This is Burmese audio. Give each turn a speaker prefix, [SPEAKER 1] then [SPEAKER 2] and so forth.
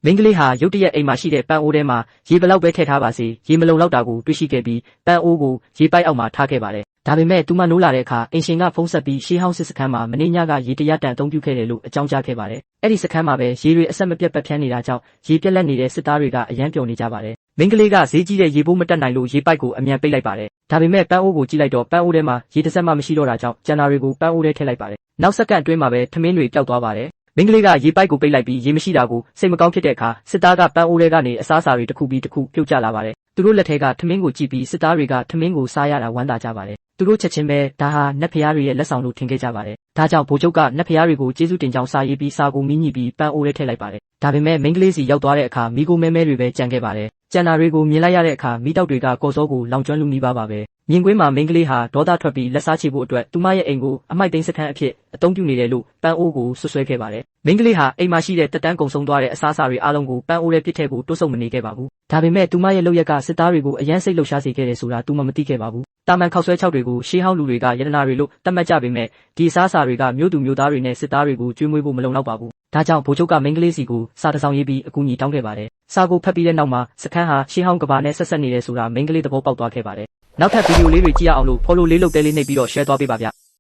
[SPEAKER 1] မင်းကလေးဟာရုတ်တရက်အိမ်မှာရှိတဲ့ပန်းအိုးထဲမှာရေဘလောက်ပဲထည့်ထားပါစေရေမလုံလောက်တာကိုတွေ့ရှိခဲ့ပြီးပန်းအိုးကိုရေပိုက်အောက်မှာထားခဲ့ပါတယ်ဒါပေမဲ့သူမနိုးလာတဲ့အခါအင်ရှင်ကဖုန်းဆက်ပြီးရှေးဟောင်းစစ်စခန်းမှာမင်းညကရေတရတန်အသုံးပြုခဲ့တယ်လို့အကြောင်းကြားခဲ့ပါတယ်အဲ့ဒီစခန်းမှာပဲရေတွေအဆက်မပြတ်ပတ်ဖြန်းနေတာကြောင့်ရေပြက်လက်နေတဲ့စစ်သားတွေကအယမ်းပျော်နေကြပါတယ်မင်းကလေးကဈေးကြီးတဲ့ရေပိုးမတက်နိုင်လို့ရေပိုက်ကိုအမြန်ပိတ်လိုက်ပါတယ်ဒါပေမဲ့ပန်းအိုးကိုကြည့်လိုက်တော့ပန်းအိုးထဲမှာရေတစ်စက်မှမရှိတော့တာကြောင့်ကျန်တာတွေကိုပန်းအိုးထဲထည့်လိုက်ပါတယ်နောက်စက္ကန့်အတွင်းမှာပဲထမင်းတွေပျောက်သွားပါတယ်မင်းကလေးကရေပိုက်ကိုပိတ်လိုက်ပြီးရေမရှိတာကိုစိတ်မကောင်းဖြစ်တဲ့အခါစစ်သားကပန်းအိုးထဲကနေအစားအစာတွေတစ်ခုပြီးတစ်ခုပြုတ်ကျလာပါတယ်သူတို့လက်ထဲကထမင်းကိုကြည့်ပြီးစစ်သားတွေကထမင်းကိုစားရတာဝမ်းသာကြပါတယ်သူတို့ချက်ချင်းပဲဒါဟာနတ်ဖျားတွေရဲ့လက်ဆောင်လို့ထင်ခဲ့ကြပါတယ်ဒါကြောင့်ဗိုလ်ချုပ်ကနတ်ဖျားတွေကိုကျေးဇူးတင်ကြောင်းစာရေးပြီးစာကိုမီးညှိပြီးပန်းအိုးထဲထည့်လိုက်ပါတယ်ဒါပေမဲ့မင်းကလေးစီရောက်သွားတဲ့အခါမိကိုမဲမဲတွေပဲကြံခဲ့ပါတယ်ကျန်တာတွေကိုမြင်လိုက်ရတဲ့အခါမိတောက်တွေကကော်စောကိုလောင်ကျွမ်းလူနီးပါးပါပဲမြင်ကွင်းမှာမင်းကလေးဟာဒေါသထွက်ပြီးလက်စားချေဖို့အတွက်သူမရဲ့အိမ်ကိုအမိုက်သိမ်းစခန်းအဖြစ်အသုံးပြုနေတယ်လို့ပန်းအိုးကိုဆွဆွဲခဲ့ပါတယ်မင်းကလေးဟာအိမ်မှာရှိတဲ့တက်တန်းကုံဆုံးသွားတဲ့အစားအစာတွေအားလုံးကိုပန်းအိုးထဲပစ်ထည့်ဖို့တွန့်ဆုတ်မနေခဲ့ပါဘူးဒါပေမဲ့သူမရဲ့လုပ်ရက်ကစစ်သားတွေကိုအယမ်းစိတ်လှုပ်ရှားစေခဲ့တယ်ဆိုတာသူမသိခဲ့ပါဘူးတာမန်ခောက်ဆွဲချောက်တွေကိုရှေးဟောင်းလူတွေကယတနာတွေလို့သတ်မှတ်ကြပေမဲ့ဒီအစားအစာတွေကမြို့သူမြို့သားတွေနဲ့စစ်သားတွေကိုကျွေးမွေးဖို့မလုံလောက်ပါဘူးဒါကြောင့်ဗိုလ်ချုပ်ကမင်းကလေးစီကိုစာတစ်စောင်ရေးပြီးအကူအညီတောင်းခဲ့ပါတယ်စာကိုဖတ်ပြီးတဲ့နောက်မှာစခန်းဟာရှေးဟောင်းကဘာနဲ့ဆက်ဆက်နေတယ်ဆိုတာမင်းကလေးသဘောပေါက်သွားခဲ့ပါတယ်နောက်ထပ်ဗီဒီယိုလေးတွေကြည့်ရအောင်လို့ follow လေးလုပ်တဲလေးနှိပ်ပြီးတော့ share သွားပေးပါဗျ